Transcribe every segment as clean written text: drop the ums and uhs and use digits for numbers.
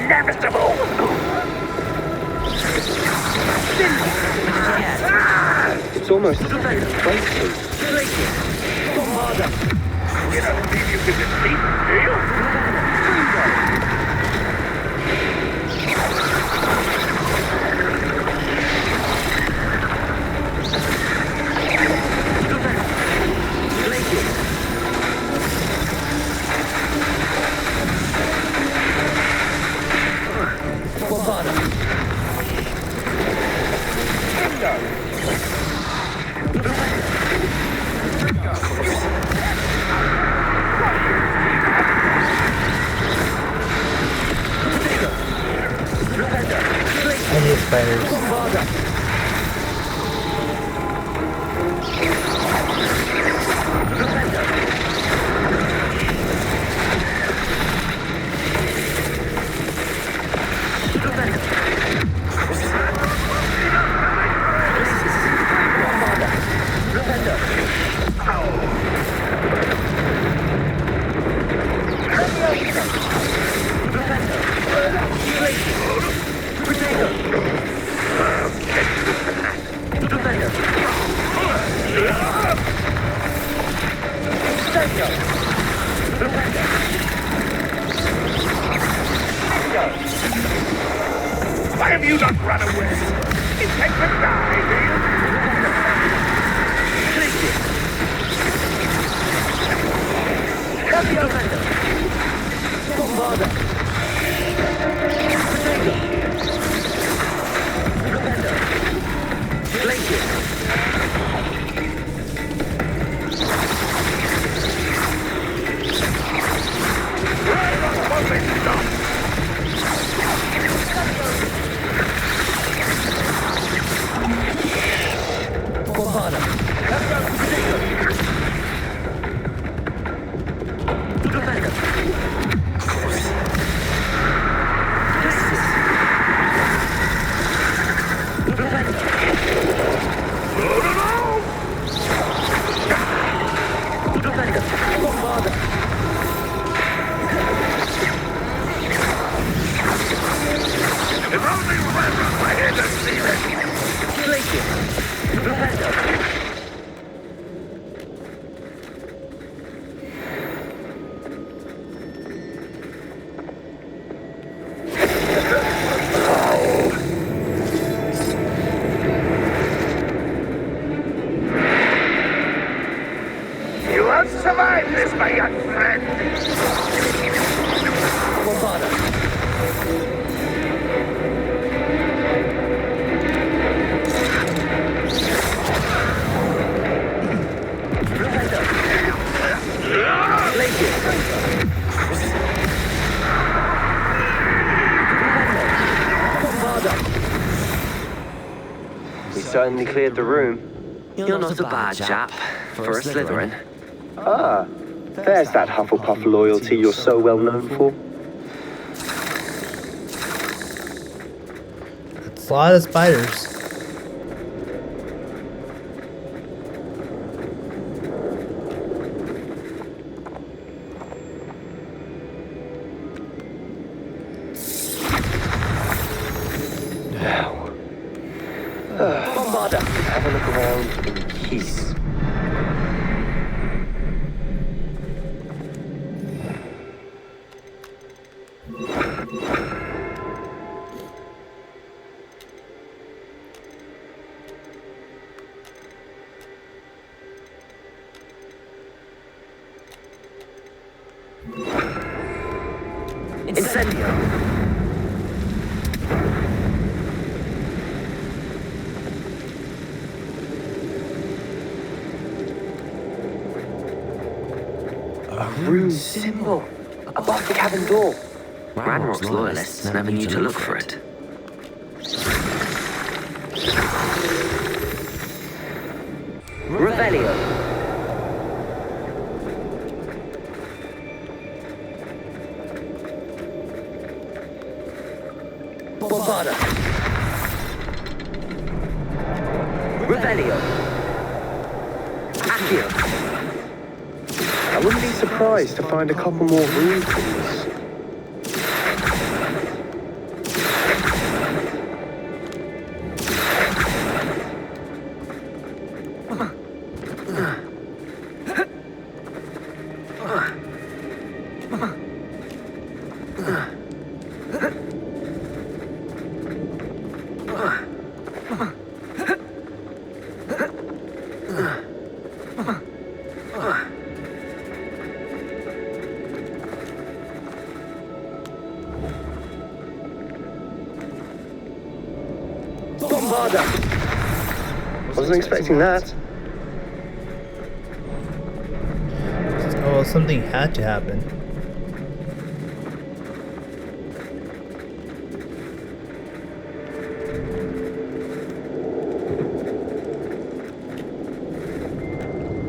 inevitable! It's almost waiting. You don't think you can defeat me, do you? I hate spiders. Why have you not run away? Intend to die, do you? You won't survive this, my young friend. We certainly cleared the room. You're not a bad chap for a Slytherin. Ah, there's that Hufflepuff loyalty you're so well known for. It's a lot of spiders. Have a look around in peace. Incendio. A rune symbol above the cabin door. Ranrock's loyalists never knew to look for it. Revelio. Bombarda. Revelio. Accio. I wouldn't be surprised to find a couple more rune tools. Wasn't expecting that. Oh, something had to happen.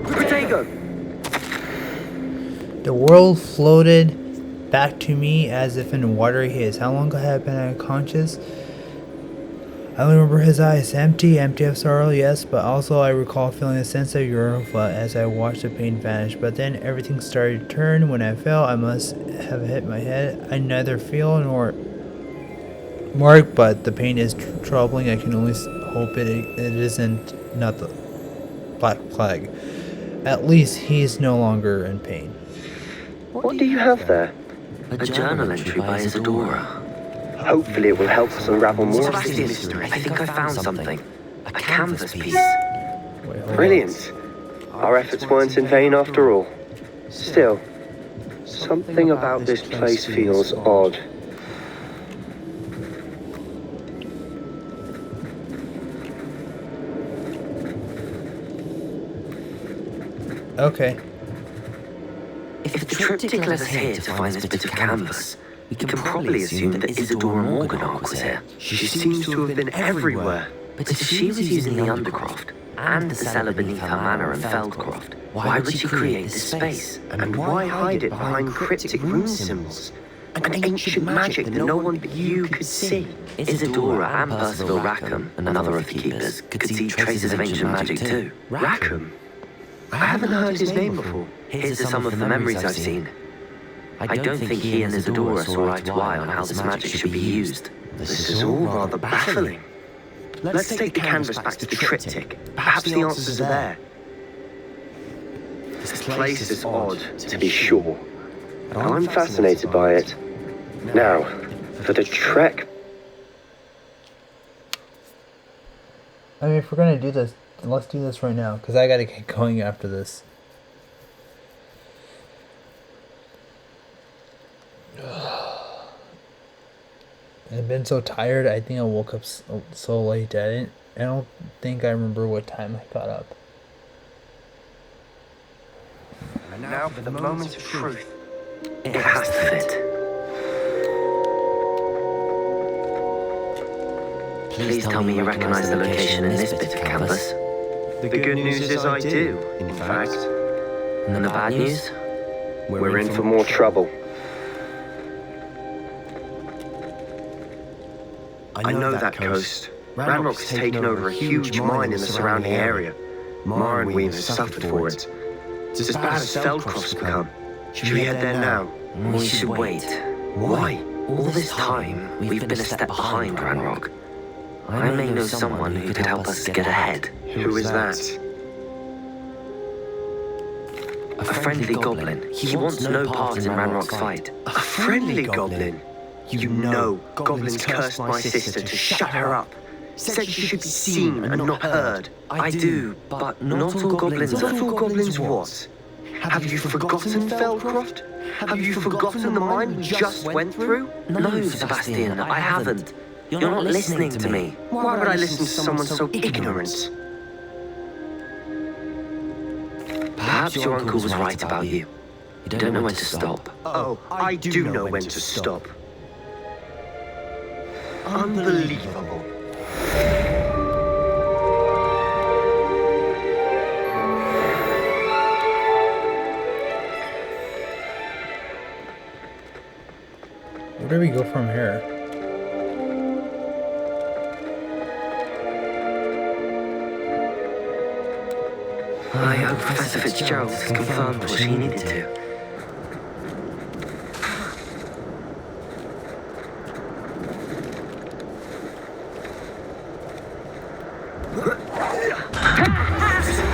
Protego! The world floated back to me as if in a watery haze. How long had I been unconscious? I only remember his eyes empty of sorrow, yes, but also I recall feeling a sense of euphoria as I watched the pain vanish. But then everything started to turn. When I fell, I must have hit my head. I neither feel nor mark, but the pain is troubling. I can only hope it isn't not the Black Plague. At least he's no longer in pain. What do you have there? A journal entry by Isadora. Hopefully it will help us unravel more of this Sebastian, mystery. I think I found something. A canvas piece. Wait, hold on. Brilliant. Our efforts weren't in vain after all. Still, something about this place feels odd. Okay. If the triptych led us here to find this bit of canvas, we can probably assume that Isadora Morganach was here. She seems to have been everywhere. But if she was using the Undercroft, and the cellar beneath her manor in Feldcroft, why would she create this space? And why hide it behind cryptic rune symbols? And ancient magic that no one but you could see? Isadora and Percival Rackham, another of the keepers, could see traces of ancient magic too. Rackham? I haven't heard his name before. Here's some of the memories I've seen. I don't think he and Isadora saw eye to eye on how this magic should be used. This is all rather baffling. Let's take the canvas back to the triptych. Perhaps the answers are there. This place is odd, to be sure. But I'm fascinated by it. Now, for the trek. I mean, if we're gonna do this, let's do this right now, because I gotta get going after this. I've been so tired, I think I woke up so late. I don't think I remember what time I got up. And now for the moment of truth. It has to fit. Please tell me you recognize the location in this bit of canvas. The good news is I do, in fact. And the bad news? We're in for more trouble. I know that coast. Ranrock's taken over a huge mine in the surrounding area. Mar and Weave have suffered for it. It's as bad as Feldcroft's become. Should we head there now? We should wait. Why? All this time, we've been a step behind Ranrock. I may know someone who could help us get ahead. Who is that? A friendly goblin. He wants no part in Ranrock's fight. A friendly goblin? You know, goblins cursed my sister to shut her up. Said she should be seen and not heard. I do, but not all goblins Not are... all goblins what? Have you forgotten Feldcroft? Have you forgotten the mine we just went through? No, Sebastian, I haven't. You're not listening to me. Why would I listen to someone so ignorant? Perhaps your uncle was right about you. You don't know when to stop. Oh, I do know when to stop. Unbelievable. Where do we go from here? I hope Professor Fitzgerald has confirmed what she needed to.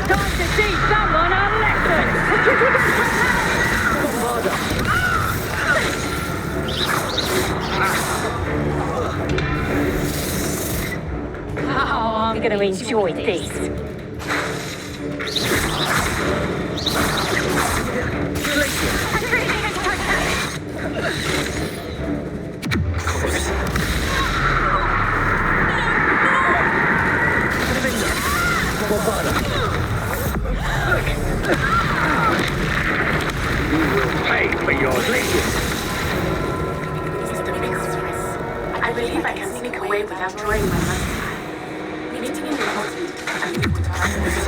Time to teach someone a lesson! Oh, I'm going to enjoy this. You will pay for your legion. This is the big stress. I believe I can sneak away without drawing my Natsai. Meeting in the hospital, I need to practice.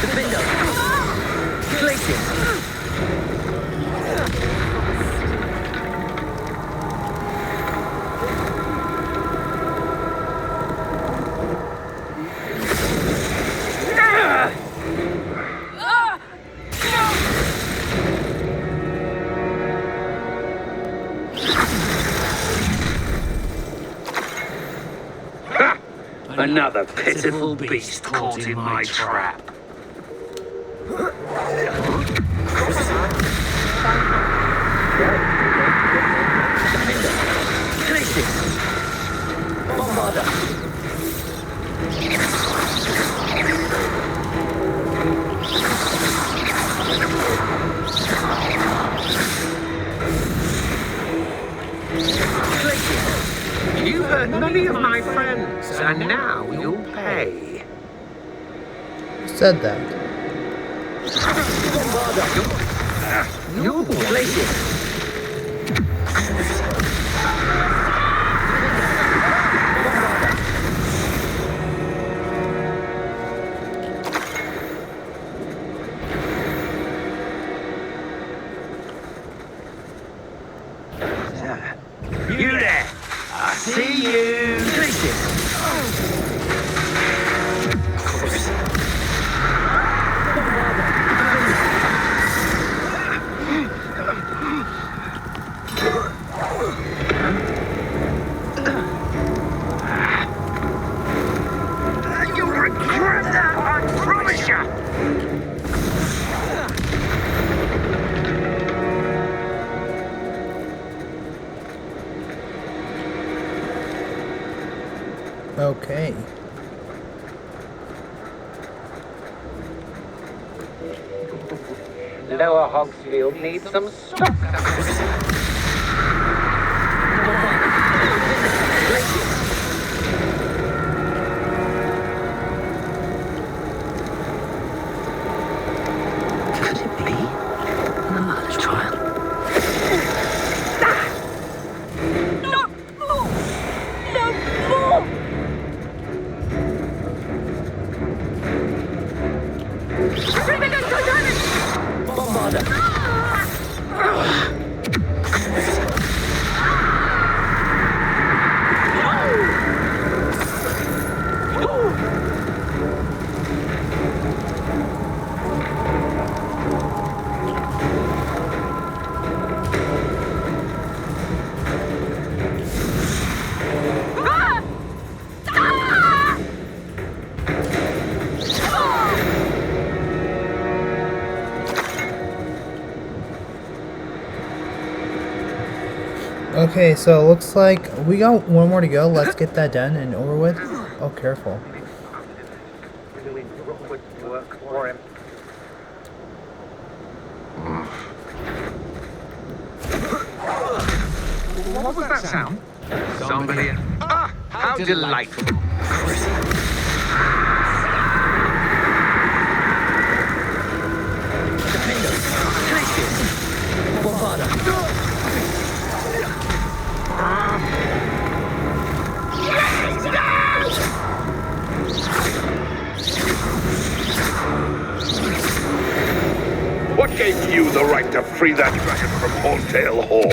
The window! Glacier! Another pitiful beast caught in my trap. You hurt many of my friends, and now you'll pay. Said that. You're Glacier. You there! I see you! You'll regret that, I promise you! Okay. Lower Hogsfield needs some stock. Could it be a murder trial? Okay, so it looks like we got one more to go. Let's get that done and over with. Oh, careful. Doing work for him. What was that sound? Somebody. Ah, how delightful. What gave you the right to free that dragon from Horntail Hall?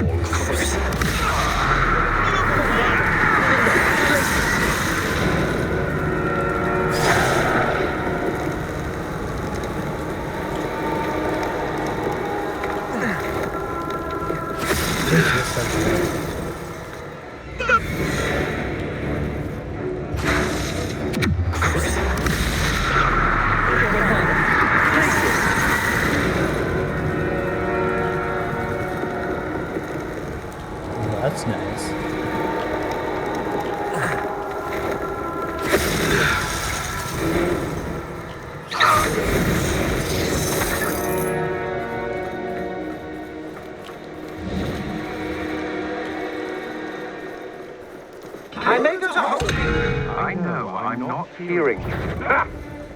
I'm not hearing you. Ha!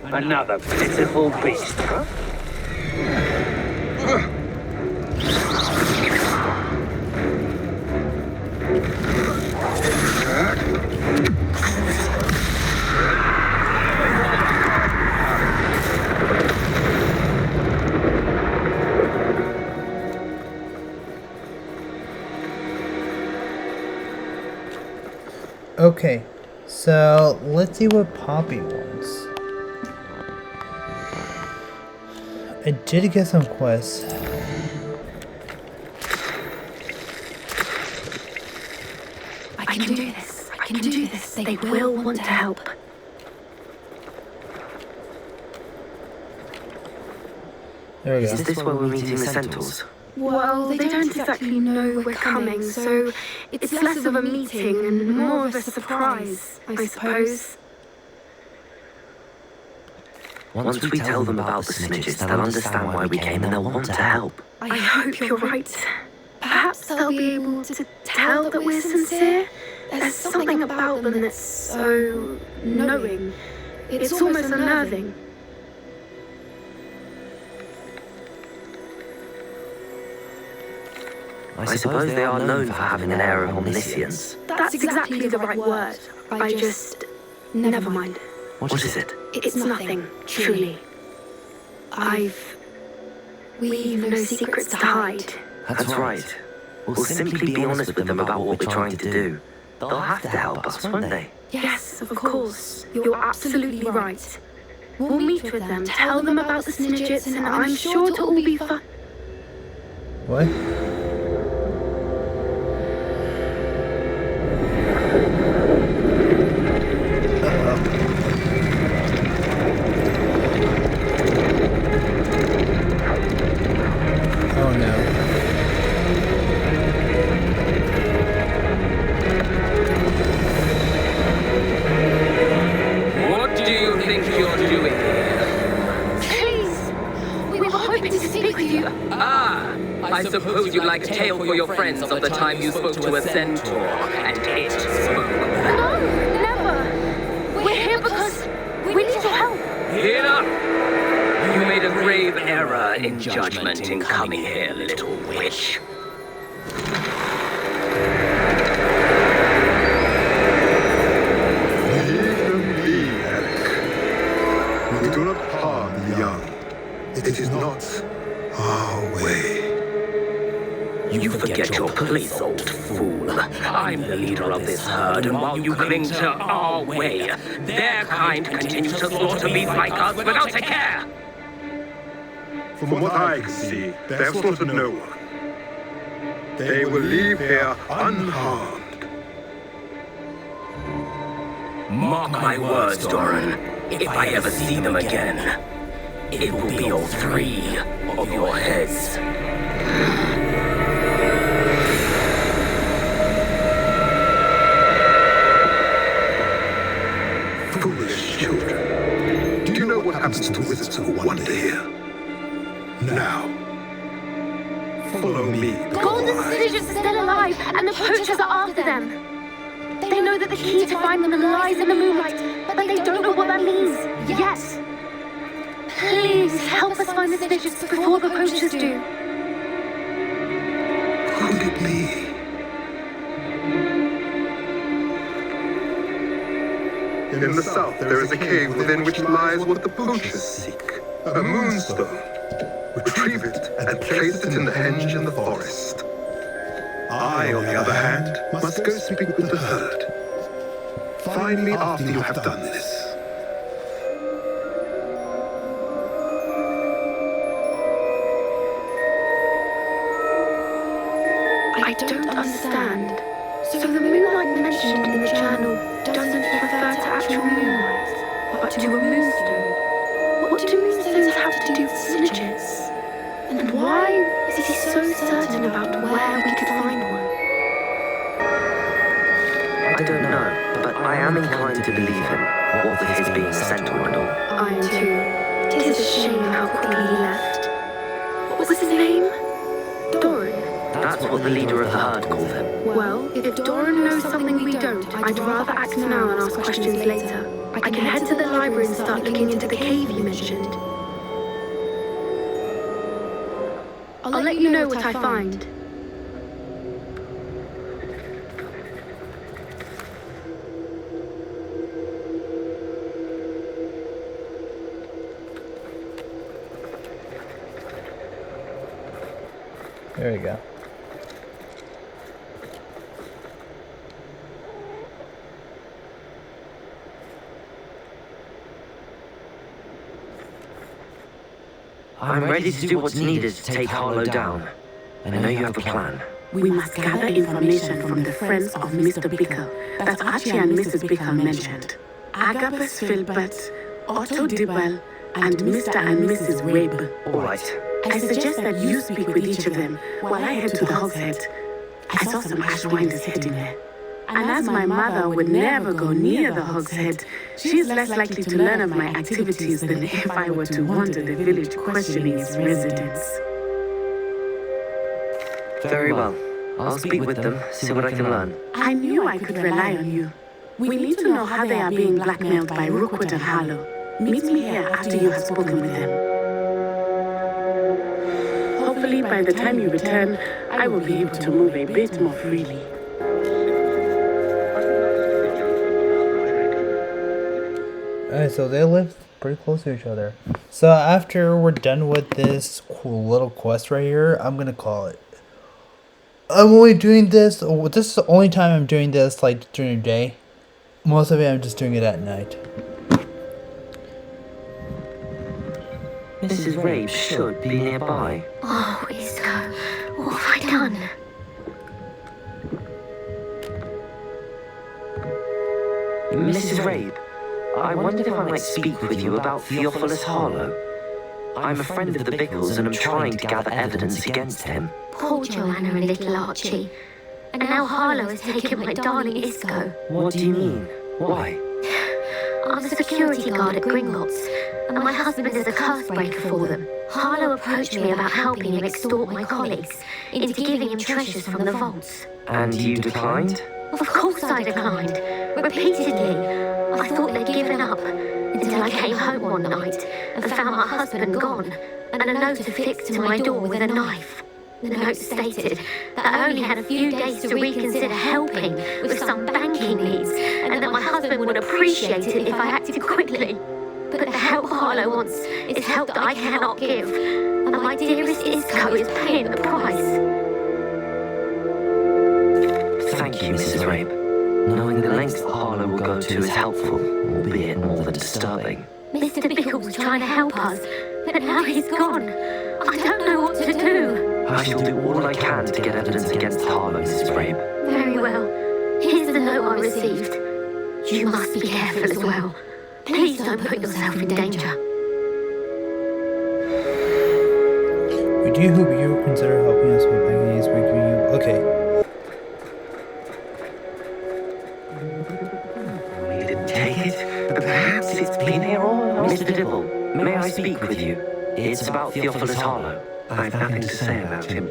Another pitiful beast. Okay, so let's see what Poppy wants. I did get some quests. I can do this. I can do this. They will want to help. There we go. Is this where we're meeting the Centaurs? Well, they don't exactly know we're coming, so it's less of a meeting and more of a surprise, I suppose. Once we tell them about the snitches, they'll understand why we came and they'll want to help. I hope you're right. Perhaps they'll be able to tell that we're sincere. There's something about them that's so knowing. It's almost unnerving. I suppose they are known for having an air of omniscience. That's exactly the right word. I just... Never mind. What is it? It's nothing, truly. We've no secrets to hide. That's right. We'll simply be honest with them about what we're trying to do. They'll have to help us, won't they? Yes, of course. You're absolutely right. We'll meet with them, tell them about the snidgets, and I'm sure it'll all be fun. What? Oh no. What do you think you're doing here? Please! We were hoping to speak with you. Ah, I suppose you'd like a tale for your friends of the time you spoke to a centaur, and it spoke. No, never! We're here because we need your help. Enough! You made a grave error in judgment in coming here, little witch. Leave them be, Eric. We do not harm the young. It is not our way. You forget your place, old fool. I'm the leader of this herd, and while you cling to our way, their kind continues to slaughter beasts like us without a care. From what I can see, they have slaughtered no one. They will leave here unharmed. Mark my words, Doran. If I ever see them again, it will be all 3 of your heads. Foolish children. Do you know what happens to wizards who wander here? Now, follow me. Golden Snidgets are still alive, and the poachers are after them. They know that the key to find them lies in the moonlight, but they don't know what that means yet. Please help us find the Snidgets before the poachers do. Could it be? In the south, there is a cave within which lies what the poachers seek. A moonstone. Retrieve it and place it in the henge in the forest. I, on the other hand, must go speak with the herd. Find me after you have done this. I don't understand. So the moonlight mentioned in the journal doesn't refer to actual moonlight, but to a moonstone. What do moonstones have to do with snidgets? And why is he so certain about where we could find one? I don't know, but I am inclined to believe him, what with his being a centaur and all. I am too. 'Tis a shame how quickly he left. What was his name? Doran. That's what the leader of the herd called him. Well, if Doran knows something we don't, I'd rather act now and ask questions later. I can head to the library and start looking into the cave you mentioned. I'll let you know what I find. There we go. I'm ready to do what's needed to take Harlow down. I know you have a plan. We must gather information from the friends of Mr. Bickle that Archie and Mrs. Bickle mentioned. Agabus Filbert, Otto Dibble, and Mr. and Mrs. Webb. All right. I suggest that you speak with each of them while I head to the Hogshead. I saw some Ashwinders heading there. And as my mother would never go near the Hogshead, she is less likely to learn of my activities than if I were to wander the village questioning its residents. Very well. I'll speak with them, see what I can learn. I knew I could rely on you. We need to know how they are being blackmailed by Rookwood and Harlow. Meet me here after you have spoken with them. Hopefully, by the time you return, I will be able to move a bit more freely. Alright, so they live pretty close to each other. So after we're done with this cool little quest right here, I'm gonna call it. I'm only doing this, this is the only time I'm doing this, like, during the day. Most of it I'm just doing it at night. Mrs. Rabe should be nearby. Oh, Isco, what have I done? Mrs. Rabe, I wondered if I might speak with you about Theophilus Harlow. I'm a friend of the Bickles and I'm trying to gather evidence against him. Poor Joanna and little Archie. And now Harlow has taken my darling Isco. What do you mean? Why? I'm a security guard at Gringotts, and my husband is a curse breaker for them. Harlow approached me about helping him extort my colleagues into giving him treasures from the vaults. And you declined? Of course I declined. Repeatedly. I thought they'd given up, until I came home one night and found my husband gone, and a note affixed to my door with a knife. The note stated that I only had a few days to reconsider helping with some banking needs, and that my husband would appreciate it if I acted quickly. But the help Harlow wants is help that I cannot give, and my dearest Isco is paying the price. Thank you, Mrs. Rabe. Knowing the lengths that Harlow will go to is helpful, albeit more than disturbing. Mr. Bickle was trying to help us, but now he's gone. I don't know what to do. I shall do all I can to get evidence against Harlow, Mrs. Rabe. Very well. Here's the note I received. You must be careful as well. Please don't put yourself in danger. We do hope you will consider helping us with making these review. Okay. We didn't take it, but perhaps it's been here all along. Mr. Dibble, may I speak with you? It's about Theophilus Harlow. I've nothing to say about him.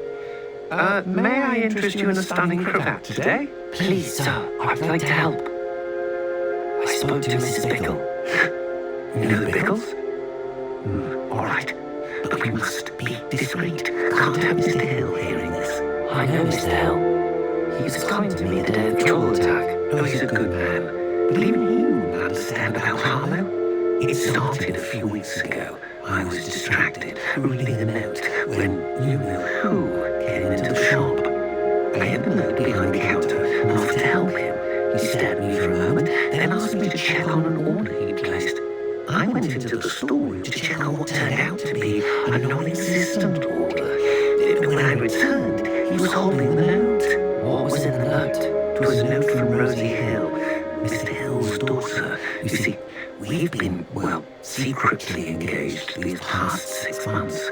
May I interest you in a stunning cravat today? Please, sir, I'd like to help. I spoke to Mrs. Bickle. You know the Bickles? All right. But we must be discreet. Can't have Mr. Hill hearing this. I know Mr. Hill. He was kind to me the day of the troll attack. Oh, he's a good man. But even he wouldn't understand about Harlow. It started a few weeks ago. I was distracted, reading a note, when you-know-who came into the shop. I hid the note behind the counter and offered to help him. He stared at me for a moment, then asked me to check on an order he'd placed. I went into the storeroom to check on what turned out to be a non-existent order. But when I returned, he was holding the note. What was in the note? It was a note from Rosie Hill, Mr. Hill's daughter. You see, we've been, well, secretly engaged these past 6 months.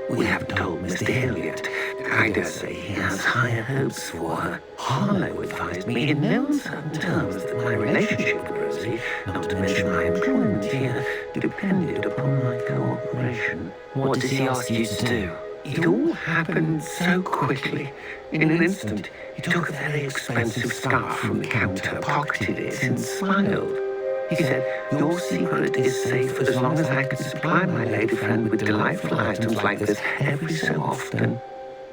We haven't told Mr. Hill yet. I dare say he has higher hopes for her. Harlow advised me in no uncertain terms that my relationship with Rosie, not to mention my employment here, depended upon my cooperation. What does he ask you to do? It all happened so quickly. In an instant, he took a very expensive scarf from the counter, pocketed it, and smiled. He said, your secret is safe as long as I can supply my lady friend with delightful items like this every so often.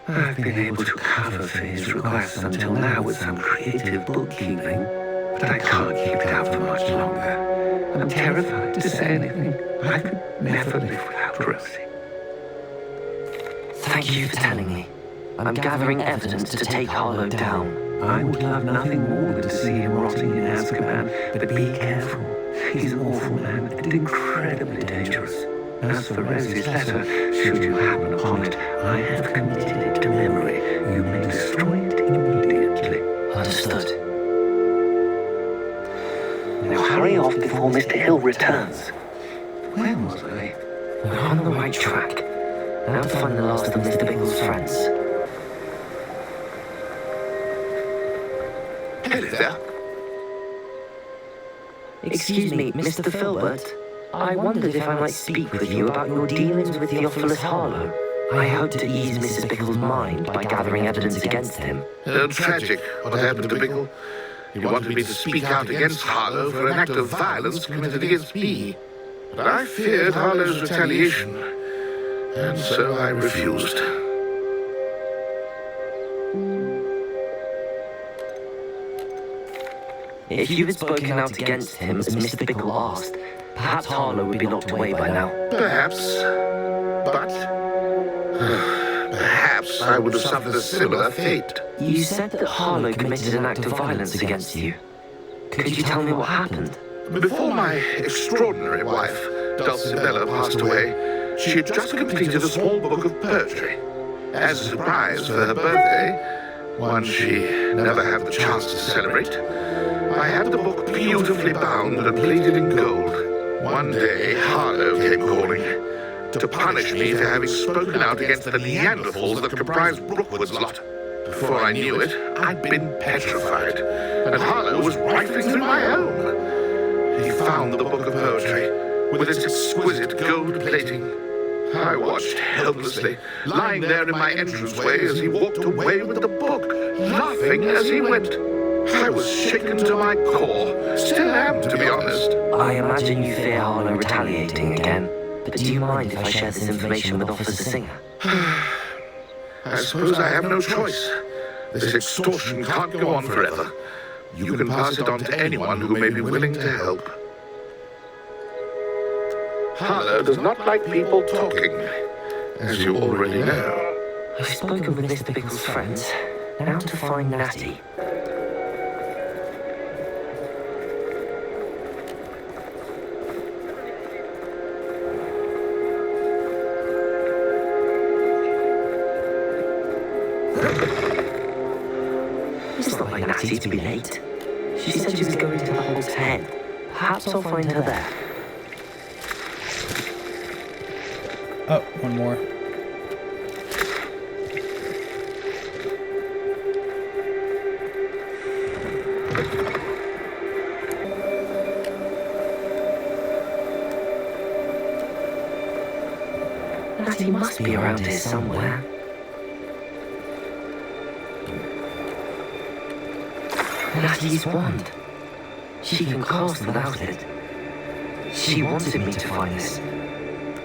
I've been able to cover for his requests until now with some creative bookkeeping, but I can't keep it up for much longer. I'm terrified to say anything. I could never live without Rosie. Thank you for telling me. I'm gathering evidence to take Harlow down. I would love nothing more than to see him rotting in Azkaban, but be careful. He's an awful man and incredibly dangerous. As for Rosie's letter, should you happen upon it, I have committed it to memory. You may destroy it immediately. Understood. Now hurry off before Mr. Hill returns. Where was I? We're on the right track. Now to find the last of Mr. Bingle's friends. Hello there. Excuse me, Mr. Filbert. I wondered if I might speak with you about your dealings with Theophilus Harlow. I hope to ease Mrs. Bickle's mind by gathering evidence against him. Tragic, what happened to Bickle. He wanted me to speak out against Harlow for an act of violence committed against me. But I feared Harlow's retaliation, and so I refused. If you had spoken out against him as Mr. Bickle asked, perhaps Harlow would be locked away by now. Perhaps, but perhaps I would have suffered a similar fate. You said that Harlow committed an act of violence against you. Could you tell me what happened? Before my extraordinary wife, Dulcibella, passed away, she had just completed a small book of poetry. As a surprise for her birthday, one she never had the chance to celebrate, I had the book beautifully bound and plated in gold. One day, Harlow came calling to punish me for having spoken out against the Neanderthals that comprised Brookwood's lot. Before I knew it, I'd been petrified, and Harlow was rifling through my home. He found the book of poetry with its exquisite gold plating. I watched helplessly, lying there in my entranceway as he walked away with the book, laughing as he went. I was shaken to my core. Still am, to be honest. I imagine you fear Harlow retaliating again, but do you mind if I share this information with Officer Singer? I suppose I have no choice. This extortion can't go on forever. You can pass it on to anyone who may be willing to help. Harlow does not like people talking, as you already know. I've spoken with Mr. Bickle's friends. Now to find Natty. It's not like Natty to be late. She said she was going to the Hog's Head. Perhaps I'll find her there. Oh, one more. Natty must be around here somewhere. Natty's wand. She can cast without it. She wanted me to find this.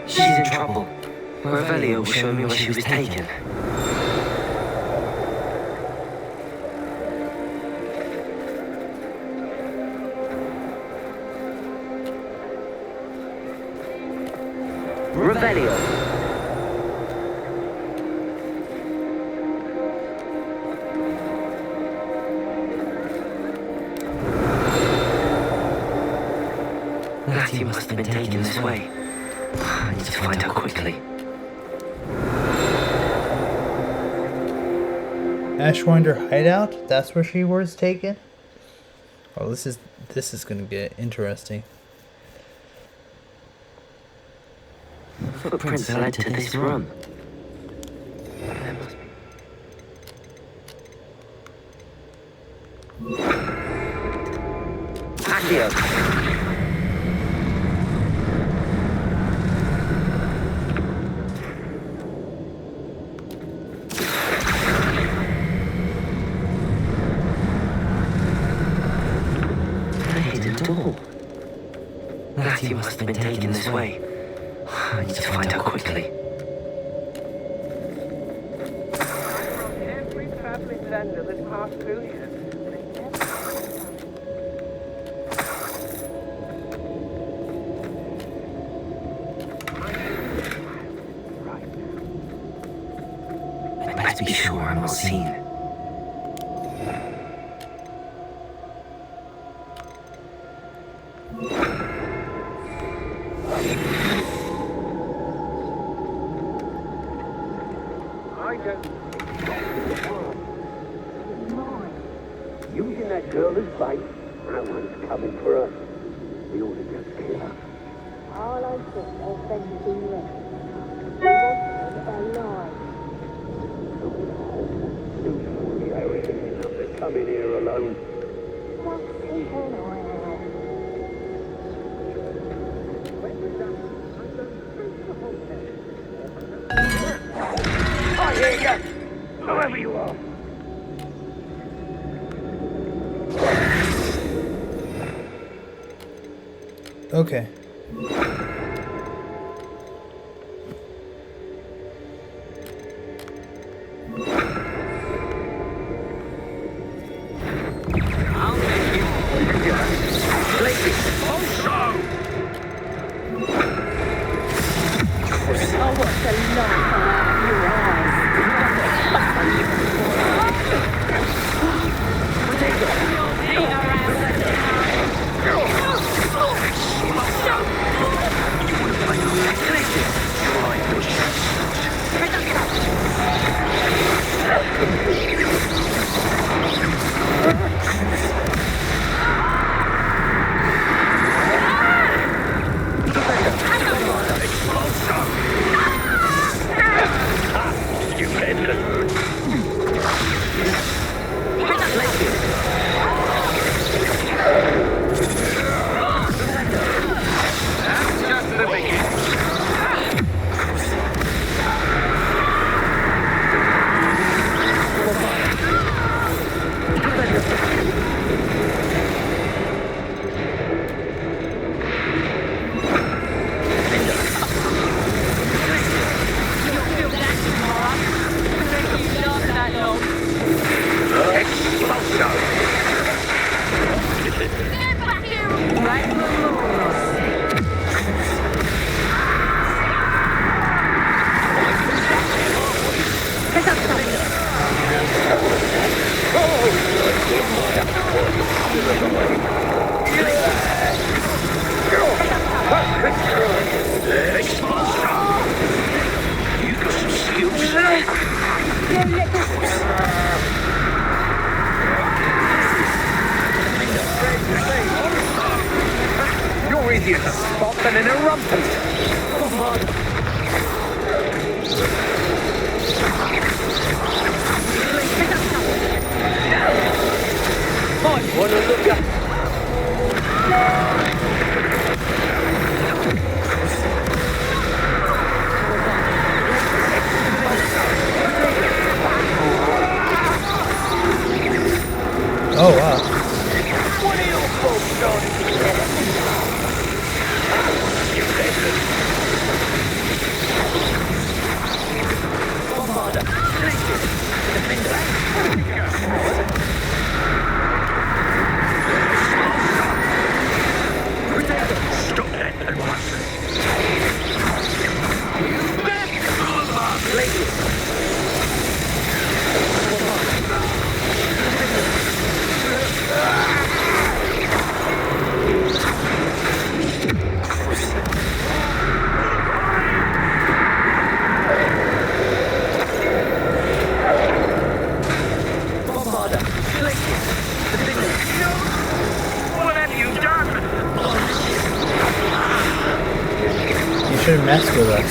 She's in trouble. Revelio will show me where she was taken. Revelio! Natty must have been taken this way. I need to find her quickly. Ashwinder hideout? That's where she was taken? Oh, this is gonna get interesting. Footprints led to this room. Accio! A hidden door. Natty must have been taken this way. I need to find out quickly. Every traveling vendor that passed through here. Let's be sure I'm not seen. I don't. Using that girl as bait, no one's coming for us. We ought to just kill her. All I think they'll send you to you. We want them alive. They come in here alone. Just keep an eye out. I hear you, whoever you are. Okay. Oh, what the light out of your eyes. You're easier to spot than an erumpent. Might want to look up. Oh, wow. What are your folks done? Stop that at once. What have you done? You shouldn't mess with us.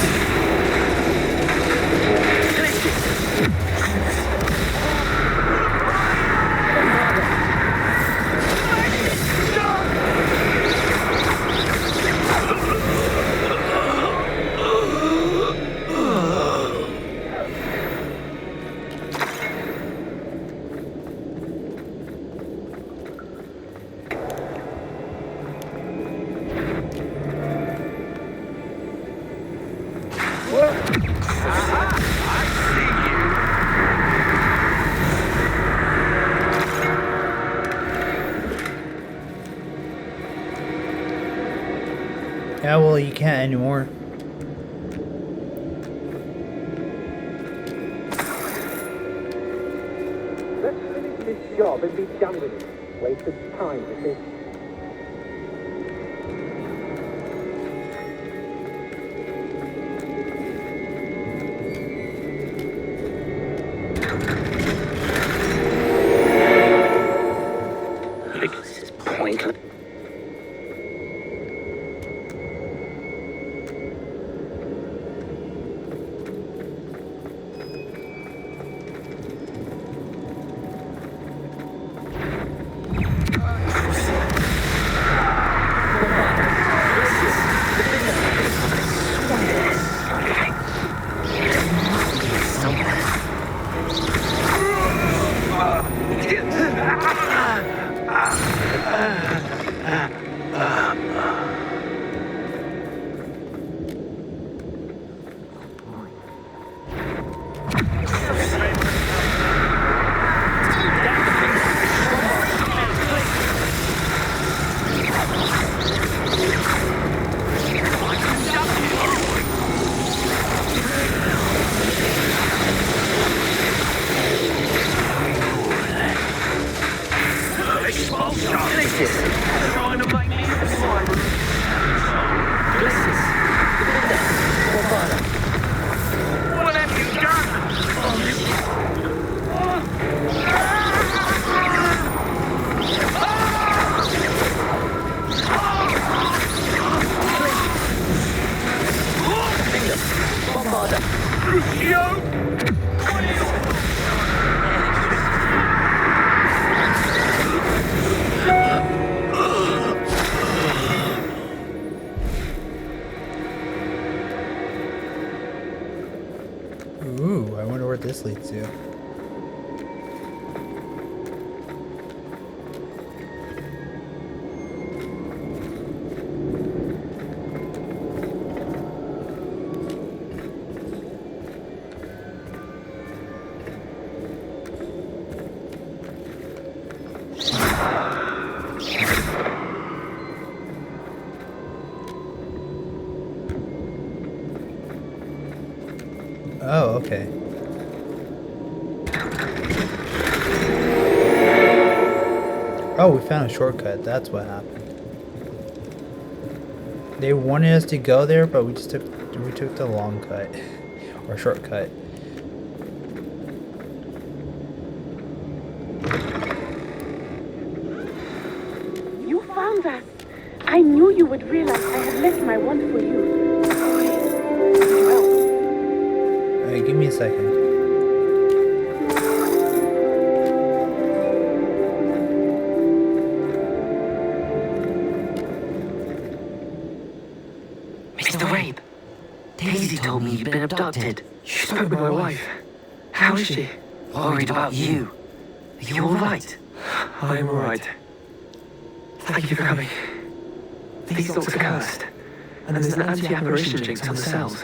Yeah, well, you can't anymore. Let's finish this job and be done with it. Waste of time, this is. This is pointless. Ooh, I wonder what this leads to. Oh, okay. Oh, we found a shortcut. That's what happened. They wanted us to go there, but we took the long cut or shortcut. You found us. I knew you would realize I had left my wand for you. Alright, give me a second. Mr. Rabe, Daisy told me you'd been abducted. You spoke with my wife. How is she? Worried about you. Are you alright? I'm alright. Thank you for coming. These thoughts are cursed, and there's an anti-apparition jinx on the cells.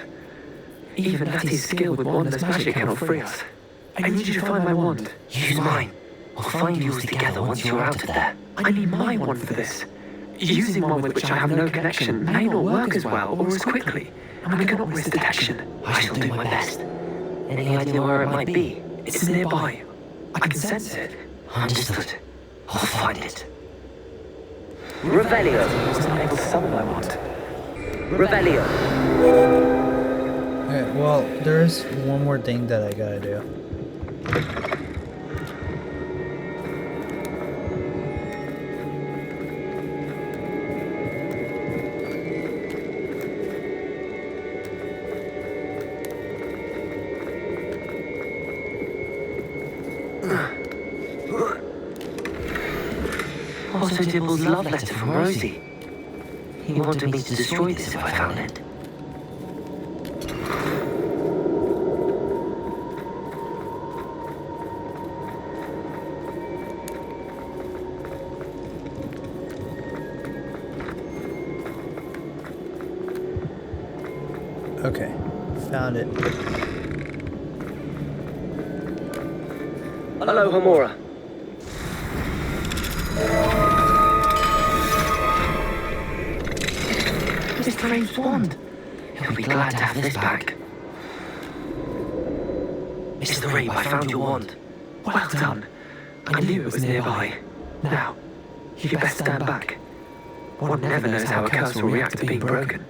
Even Natty's skill with wandless magic cannot free us. I need you to find my wand. Use mine. We'll find yours together once you're out of there. I need my wand for this. Using one with which I have no connection may not work as well or as quickly, and we cannot risk detection. I shall do my best. Any idea where it might be? It's nearby. I can sense it. Understood. I'll find it. Revelio. I was not able to summon my wand. Revelio. Okay, well, there's one more thing that I gotta do. Also Dibble's love letter from Rosie. He wanted me to destroy this if I found it. Okay, found it. Hello, Homura. Mr. Rabe's wand. He'll be glad to have this back. Mr. Rabe, I found your wand. Well done. I knew it was nearby. Now, you best stand back. One never knows how a curse will react to being broken.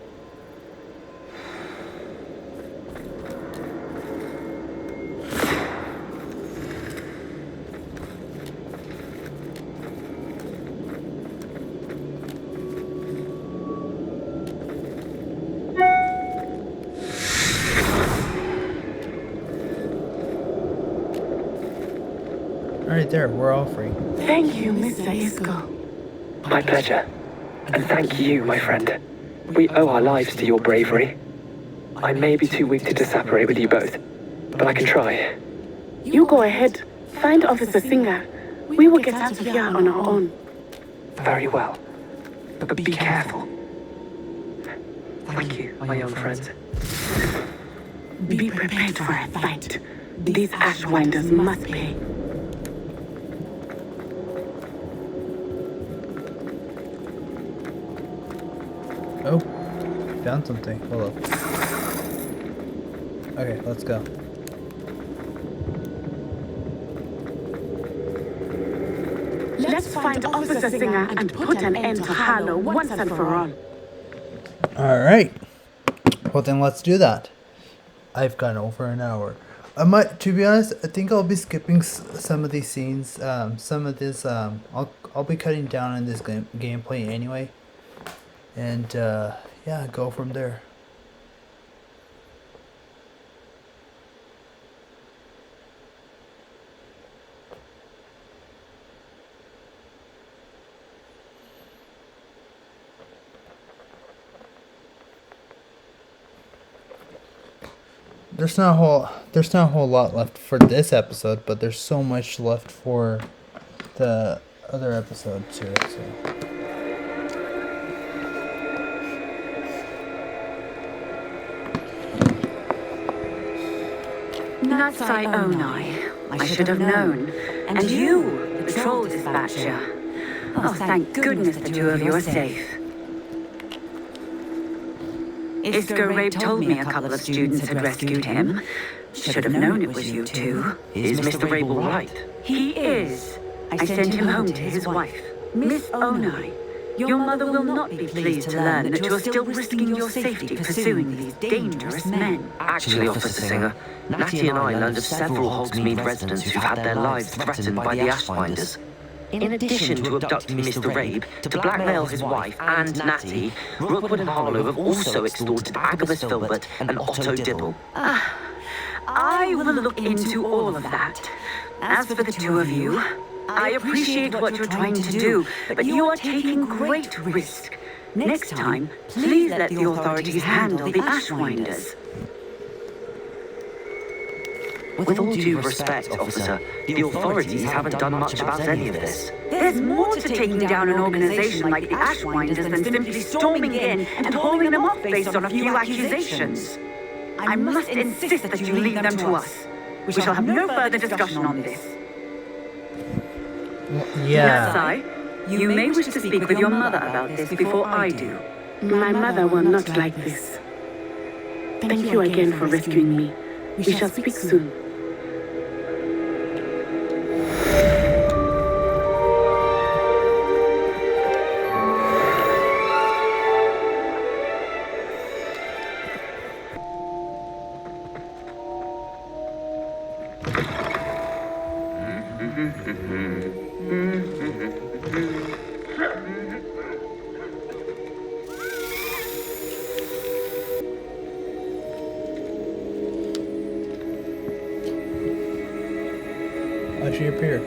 Alright, there, we're all free. Thank you, Mr. Isco. My pleasure. And thank you, my friend. We owe our lives to your bravery. I may be too weak to separate with you both, but I can try. You go ahead. Find Officer Singer. We will get out of here on our own. Very well. But be careful. Thank you, my young friend. Be prepared for a fight. These Ashwinders must pay. Oh, found something. Hold up. Okay, let's go. Let's find Officer Singer and put an end to Harlow once and for all. Alright. Well then let's do that. I've gone over an hour. I might, to be honest, I think I'll be skipping some of these scenes. Some of this, I'll be cutting down on this gameplay anyway. And yeah, go from there. There's not a whole lot left for this episode, but there's so much left for the other episodes here. So. Natsai Onai. I should have known. And you, the troll dispatcher. Oh, thank goodness the two of you are safe. Isco Rabe told me a couple of students had rescued him. Should have known it was you two. Is Mr. Rabe all right? He is. I sent him home to his wife, Miss Onai. Your mother will not be pleased to learn that you're still risking your safety pursuing these dangerous men. Actually, Officer Singer, Natty and I learned of several Hogsmeade residents who've had their lives threatened by the Ashwinders. In addition to abducting Mr. Rabe, to blackmail his wife and Natty, Rookwood and Hollow have also extorted Agabus Filbert and Otto Dibble. I will look into all of that. As for the two of you, I appreciate what you're trying to do, but you are taking great risk. Next time, please let the authorities handle the Ashwinders. With all due respect, officer, the authorities haven't done much about any of this. There's more to taking down an organization like the Ashwinders than simply storming in and holding them off based on a few accusations. I must insist that you leave them to us. We shall have no further discussion on this. Yeah. Natsai, you may wish to speak with your mother about this before I do. My mother will not like this. Thank you again for rescuing me. We shall speak soon. How'd she appear?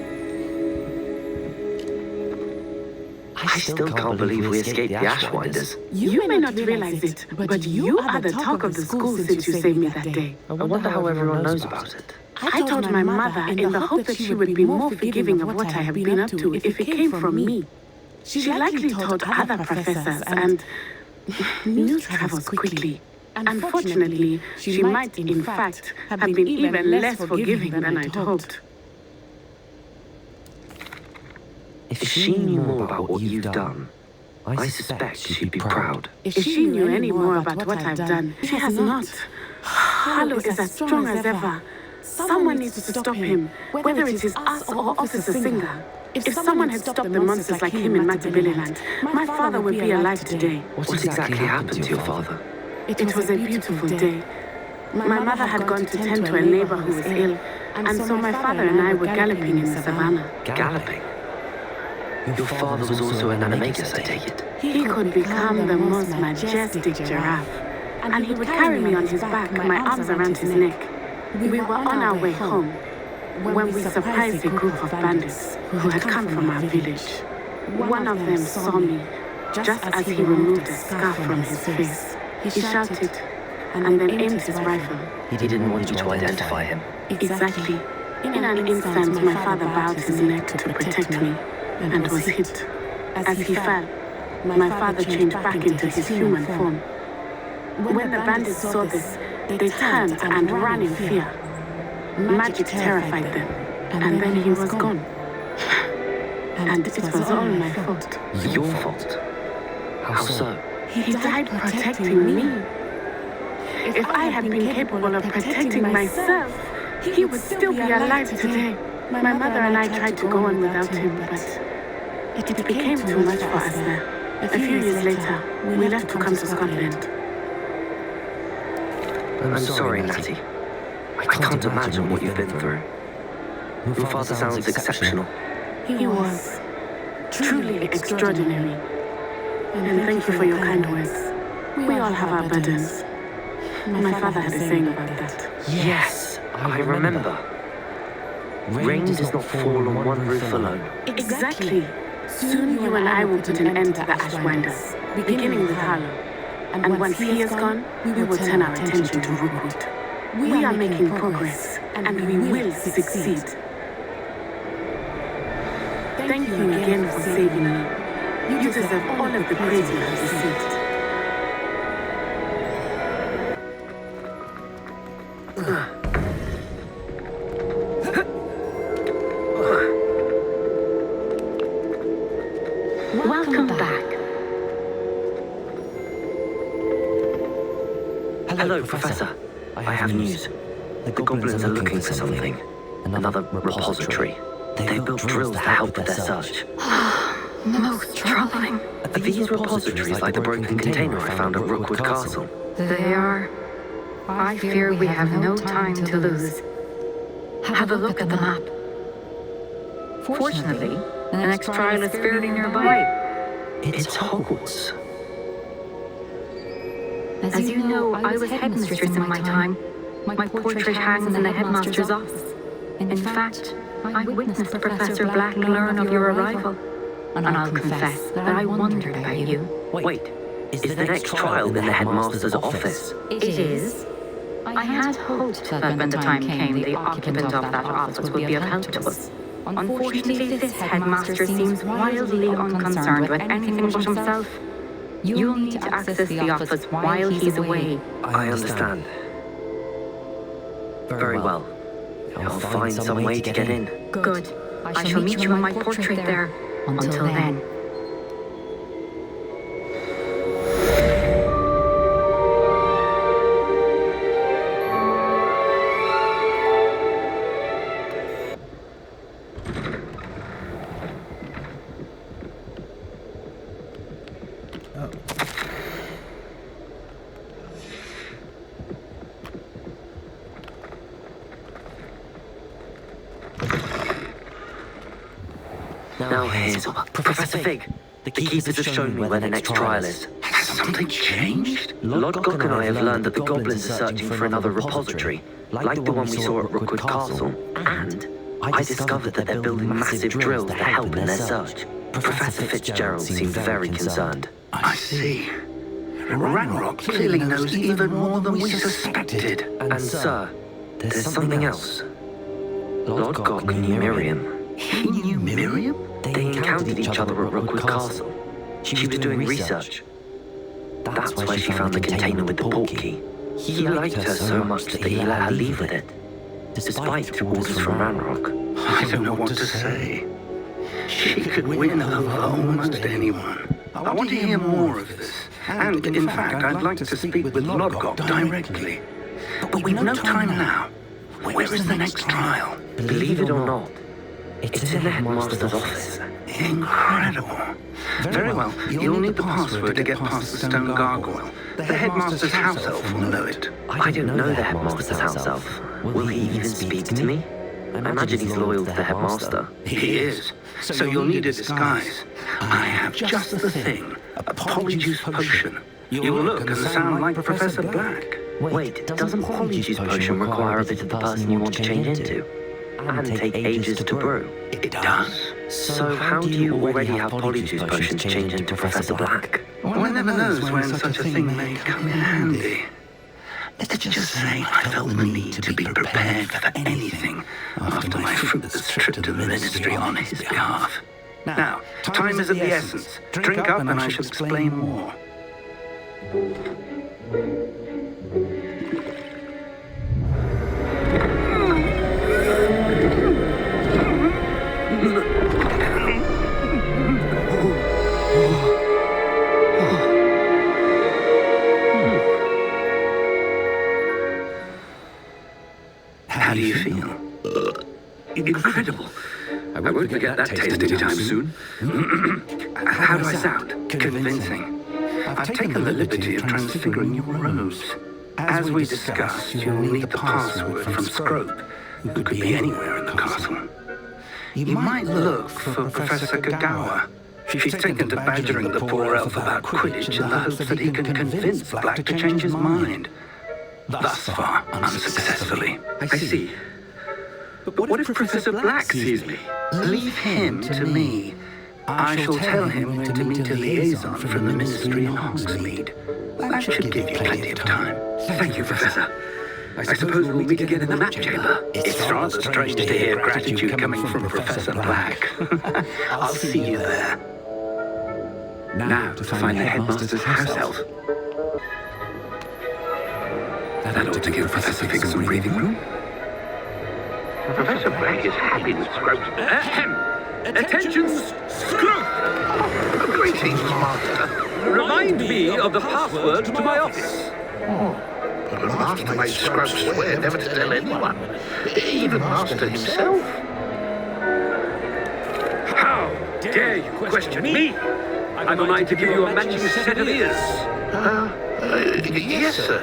I still can't believe we escaped the Ashwinders. You may not realize it, but you are the talk of the school since you saved me that day. I wonder how everyone knows about it. I told my mother in the hope that she would be more forgiving of what I have been up to if it came from me. She likely told other professors, and news travels quickly. Unfortunately, she might, in fact, have been even less forgiving than I'd hoped. If she knew more about what you've done, I suspect she'd be proud. If she knew any more about what I've done, she has not. Harlow is as strong as ever. Someone needs to stop him, whether it is us or Officer Singer. If someone had stopped the monsters like him in Matabeleland, my father would be alive today. What exactly happened to your father? It was a beautiful day. My mother had gone to tend to a neighbor who was ill, and so my father and I were galloping in the savannah. Galloping? Your father was also an animagus, I take it? He could become the most majestic giraffe, and he would carry me on his back, my arms around his neck. We were on our way home when we surprised a group of bandits who had come from our village. One of them saw me just as he removed the scarf from his face. He shouted and then aimed his rifle. He didn't want you to identify him. Exactly. In an instant, my father bowed his neck to protect me and was hit. As he fell, my father changed back into his human form. When the bandits saw this, they turned and ran in fear. Magic terrified them, and then he was gone. And it was all my fault. Your fault? How so? He died protecting me. If I had been capable of protecting myself, he would still be alive today. My mother and I tried to go on without him, but it became too much for us there. A few years later, we left to come to Scotland. I'm sorry, Natty. I can't imagine what you've been through. Your father sounds exceptional. He was truly extraordinary. And thank you for your kind words. We all have our burdens. My father had a saying about that. Yes, I remember. Rain does not fall on one roof alone. Exactly. Soon you and I will put an end to the Ashwinders, beginning with Harlow. And once he is gone, we will turn our attention to Rookwood. We are making progress, and we will succeed. Thank you again for saving me. You deserve all of the praise you have received. Welcome back. Hello, Professor. I have news. The goblins are looking for something. Another repository. They've built drills to help with their search. Most troubling. Are these repositories like the broken container I found at Rookwood Castle? They are. I fear we have no time to lose. Have a look at the map. Fortunately, the next trial is fairly nearby. It's Hogwarts. As you know, I was headmistress in my time. My portrait hangs in the headmaster's office. In fact, I witnessed Professor Black learn of your arrival. And I'll confess that I wondered about you. Wait, is the next trial in the headmaster's office? It is. I had hoped that when the time came, the occupant of that office would be of help to us. Unfortunately, this headmaster seems wildly unconcerned with anything but himself. You'll need to access the office while he's away. I understand. Very well. I'll find some way to get in. Good. I shall meet you in my portrait there. Until then. Now here's Professor Fig. The keepers have shown me where the next trial is. Has something changed? Lodgok and I have learned that the goblins are searching for another repository, like the one we saw at Rookwood Castle. And I discovered that they're building massive drills to help in their search. Professor Fitzgerald seemed very concerned. I see. Ranrock clearly knows even more than we suspected. And sir, there's something else. Lodgok knew Miriam. He knew Miriam? They encountered each other at Rookwood Castle. She was doing research. That's why she found the container with the portkey. He liked her so much that he let her leave with it, despite orders from Ranrock. I don't know what to say. She could win over almost anyone. I want to hear more of this. And, in fact, I'd like to speak with Lodgok directly. But we've no time now. Where is the next trial? Believe it or not, it's in the headmaster's office. Incredible. Very well, you'll need the password to get past the stone gargoyle. The headmaster's house elf will know it. I don't know the headmaster's house elf. Will he even speak to me? I imagine he's loyal to the headmaster. He is. So you'll need a disguise. I have just the thing. A polyjuice potion. You'll look and sound like Professor Black. Wait, doesn't Polyjuice potion require a bit of the person you want to change into? And take ages to brew? It does. So how do you already have Polyjuice potion to change into Professor Black? One never knows when such a thing may come in handy. Let's just say I felt the need to be prepared for anything after my fruitless trip to the ministry on his behalf. Now, time is of the essence. Drink up and I shall explain more. How do you feel? Incredible. I won't forget that taste anytime soon. How do I sound? Convincing. I've taken the liberty of transfiguring your robes. As we discussed, you'll need the password from Scrope, who could be anywhere in the castle. You might look for Professor Kagawa. She's taken to badgering the poor elf about Quidditch in the hopes that he can convince Black to change his mind. Thus far, unsuccessfully. I see. But what if Professor Black sees me? Leave him to me. I shall tell him when to meet a liaison from the ministry in Hogsmeade. That should give you plenty of time. Thank you, Professor. I suppose we'll meet again in the map chamber. It's rather strange to hear gratitude coming from Professor Black. I'll see you there. Now to find the headmaster's house elf. That ought to give Professor Fig some breathing room. Professor Black is happy with Scrope's... Attention, Scrope! Greetings, Master. Remind me of the password to my office. But the Master made Scrope swear never to tell anyone, even Master himself. How dare you question me? I've a mind to give you a matching set of ears. Yes, sir.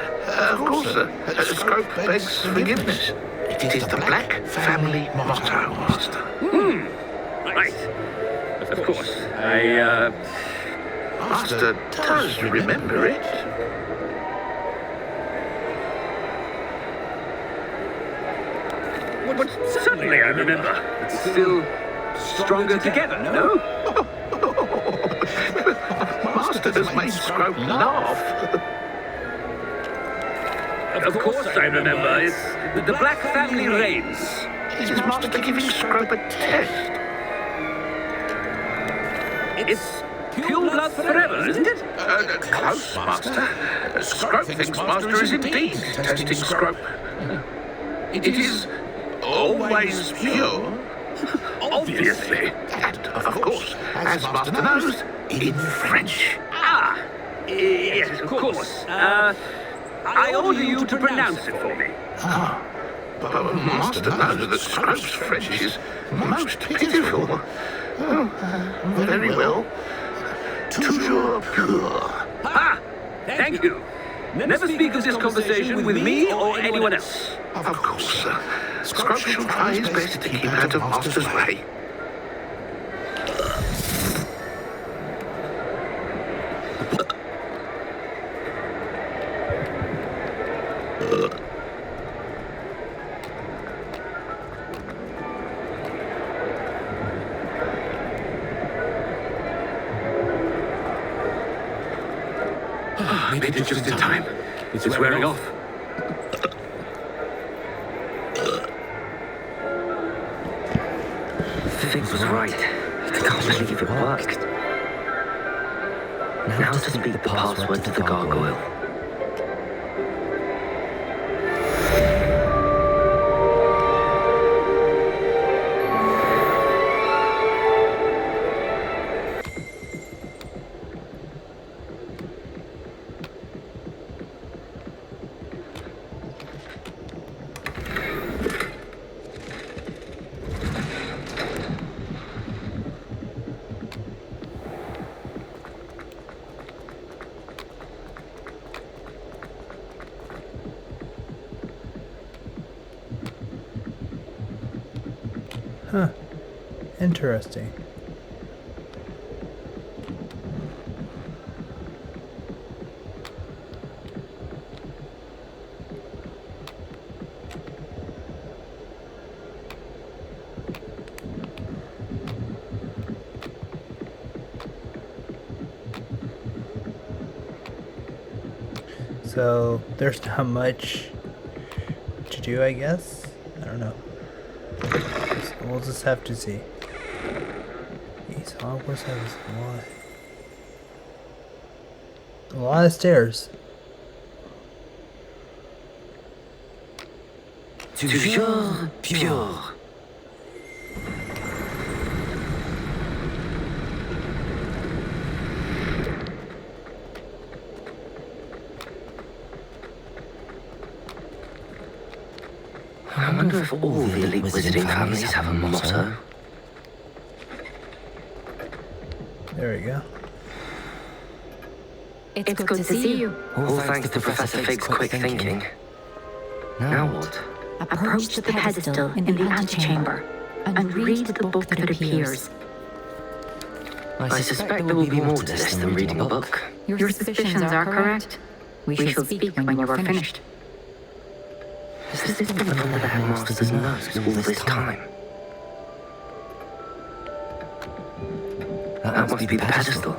Of course, sir. Scrope begs forgiveness. It is the Black family motto, Master. Right. Of course. Master does remember it. But certainly I remember. It's still stronger together, no? Master has made Scrope laugh. Of course I remember. It's the Black family reigns. Is Master giving Scrope a test? It's pure blood forever, isn't it? Close, Master. Scrope thinks Master is indeed testing Scrope. It is always pure. Obviously. And, of course, as Master knows, in French. Yes, of course. I order you to pronounce it for me. But Master knows that Scrope's French is most pitiful. Very well. Toujours pure. Thank you. Never speak of this conversation with me or anyone else. Of course, sir. Scrope shall try his best to keep out of Master's way. Made it just in time. It's wearing off. Fig was right. I can't believe it worked. Now to speak the password to the gargoyle. Huh. Interesting. So there's not much to do, I guess. I don't know. We'll just have to see. These Hogwarts has a lot of stairs. Toujours pure. I wonder if all the elite wizarding families have a motto. There we go. It's good to see you. All thanks to Professor Fig's quick thinking. Now what? Approach the pedestal in the antechamber and read the book that appears. I suspect there will be more to this than reading a book. Your suspicions are correct. We shall speak when you are finished. Has this been under the headmaster's nose all this time? That must be the pedestal.